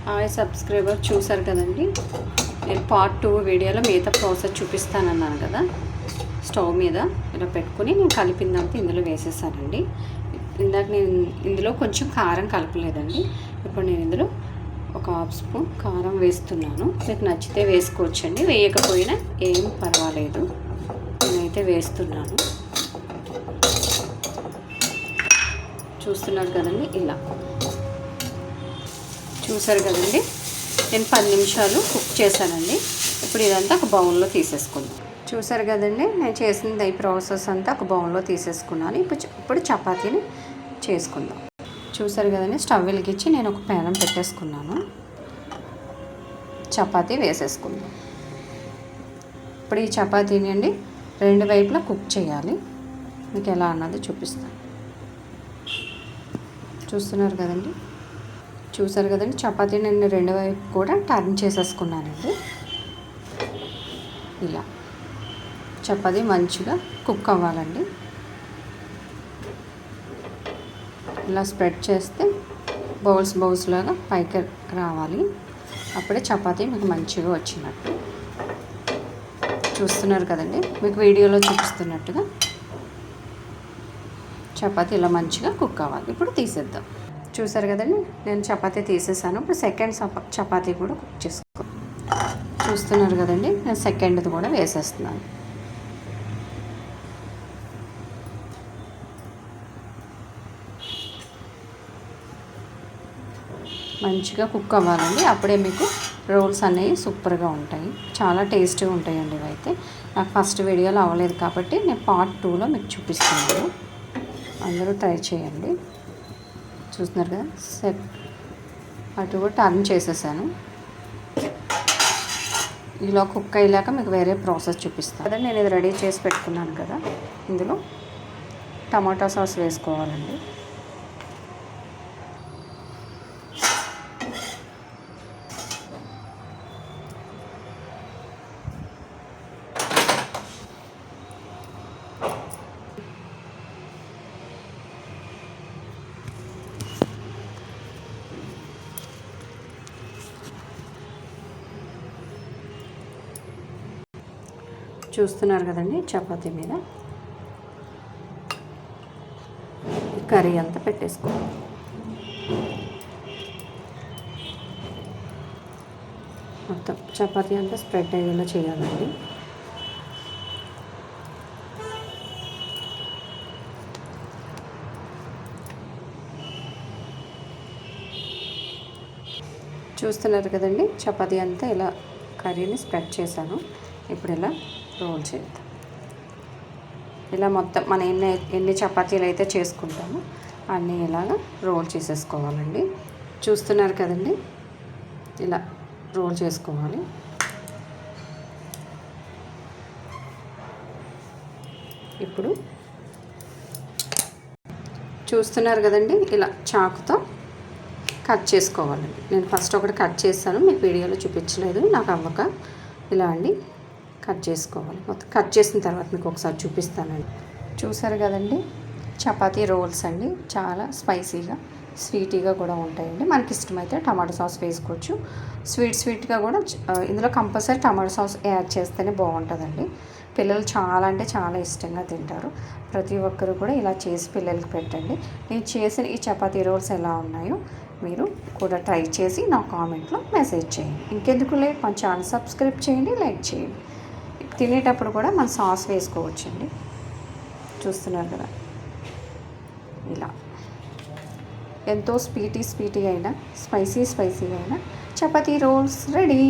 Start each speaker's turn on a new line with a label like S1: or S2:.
S1: Hi subscriber, చూసారు కదండి. నేను పార్ట్ 2 వీడియోలో మిగతా ప్రాసెస్ చూపిస్తానన్నాను కదా. స్టవ్ మీద ఇలా పెట్టుకుని నేను కలిపిందంతా ఇందులో వేసేసానండి. ఇందాక నేను ఇందులో కొంచెం కారం కలపలేదండి. ఇప్పుడు నేను ఇందులో ఒక హాఫ్ స్పూన్ కారం వేస్తున్నాను. మీకు నచ్చితే వేసుకోవచ్చండి, వేయకపోయినా ఏం పర్వాలేదు. నేనైతే వేస్తున్నాను. చూస్తున్నారు కదండి, ఇలా చూసారు కదండి. నేను 10 నిమిషాలు కుక్ చేశానండి. ఇప్పుడు ఇదంతా ఒక బౌల్లో తీసేసుకుందాం. చూసారు కదండి, నేను చేసింది ఈ ప్రాసెస్ అంతా ఒక బౌల్లో తీసేసుకున్నాను. ఇప్పుడు చపాతీని చేసుకుందాం. చూసారు కదండి, స్టవ్ వెలిగించి నేను ఒక ప్యానం పెట్టేసుకున్నాను. చపాతీ వేసేసుకుందాం. ఇప్పుడు ఈ చపాతీని అండి 2 వైపులా కుక్ చేయాలి. మీకు ఎలా అన్నది చూపిస్తాను. చూసారు కదండి చపాతీ నేను 2 వైపు కూడా టర్న్ చేసేసుకున్నానండి. ఇలా చపాతీ మంచిగా కుక్ అవ్వాలండి. ఇలా స్ప్రెడ్ చేస్తే బౌల్స్ లాగా పైకి రావాలి. అప్పుడే చపాతీ మీకు మంచిగా వచ్చినట్టు. చూస్తున్నారు కదండి, మీకు వీడియోలో చూపిస్తున్నట్టుగా చపాతీ ఇలా మంచిగా కుక్ అవ్వాలి. ఇప్పుడు తీసేద్దాం. చూసారు కదండి, నేను చపాతీ తీసేసాను. ఇప్పుడు సెకండ్ చపాతీ కూడా కుక్ చేసుకో. చూస్తున్నారు కదండి, నేను సెకండ్ది కూడా వేసేస్తున్నాను. మంచిగా కుక్ అవ్వాలండి. అప్పుడే మీకు రోల్స్ అనేవి సూపర్గా ఉంటాయి, చాలా టేస్టీగా ఉంటాయండి. ఇవైతే నాకు ఫస్ట్ వీడియోలో అవ్వలేదు కాబట్టి నేను పార్ట్ 2లో మీకు చూపిస్తున్నాను. అందరూ ట్రై చేయండి. చూస్తున్నారు కదా, అటు కూడా టర్న్ చేసేసాను. ఇలా కుక్ అయ్యాక మీకు వేరే ప్రాసెస్ చూపిస్తాను కదా. నేను ఇది రెడీ చేసి పెట్టుకున్నాను కదా. ఇందులో టమాటా సాస్ వేసుకోవాలండి. చూస్తున్నారు కదండి, చపాతీ మీద కర్రీ అంతా పెట్టేసుకోవాలి. మొత్తం చపాతీ అంతా స్ప్రెడ్ అయ్యేలా చేయాలండి. చూస్తున్నారు కదండి, చపాతీ అంతా ఇలా కర్రీని స్ప్రెడ్ చేశాను. ఇప్పుడు ఇలా రోల్ చేద్దాం. ఇలా మొత్తం మనం ఎన్ని చపాతీలు అయితే చేసుకుంటామో అన్నీ ఇలాగా రోల్ చేసేసుకోవాలండి. చూస్తున్నారు కదండి, ఇలా రోల్ చేసుకోవాలి. ఇప్పుడు చూస్తున్నారు కదండి, ఇలా చాకుతో కట్ చేసుకోవాలండి. నేను ఫస్ట్ ఒకటి కట్ చేశాను, మీకు వీడియోలో చూపించలేదు, నాకు అవ్వక. ఇలా అండి కట్ చేసుకోవాలి. మొత్తం కట్ చేసిన తర్వాత మీకు ఒకసారి చూపిస్తానండి. చూసారు కదండి, చపాతీ రోల్స్ అండి. చాలా స్పైసీగా స్వీటీగా కూడా ఉంటాయండి. మనకి ఇష్టమైతే టమాటో సాస్ వేసుకోవచ్చు. స్వీట్గా కూడా ఇందులో కంపల్సరీ టమాటో సాస్ యాడ్ చేస్తేనే బాగుంటుందండి. పిల్లలు చాలా అంటే చాలా ఇష్టంగా తింటారు. ప్రతి ఒక్కరు కూడా ఇలా చేసి పిల్లలకి పెట్టండి. నేను చేసిన ఈ చపాతీ రోల్స్ ఎలా ఉన్నాయో మీరు కూడా ట్రై చేసి నా కామెంట్లో మెసేజ్ చేయండి. ఇంకెందుకు లేట్, మన ఛానల్ సబ్స్క్రైబ్ చేయండి, లైక్ చేయండి. తినేటప్పుడు కూడా మనం సాస్ వేసుకోవచ్చండి. చూస్తున్నారు కదా, ఇలా ఎంతో స్వీటీ అయినా స్పైసీ అయినా చపాతీ రోల్స్ రెడీ.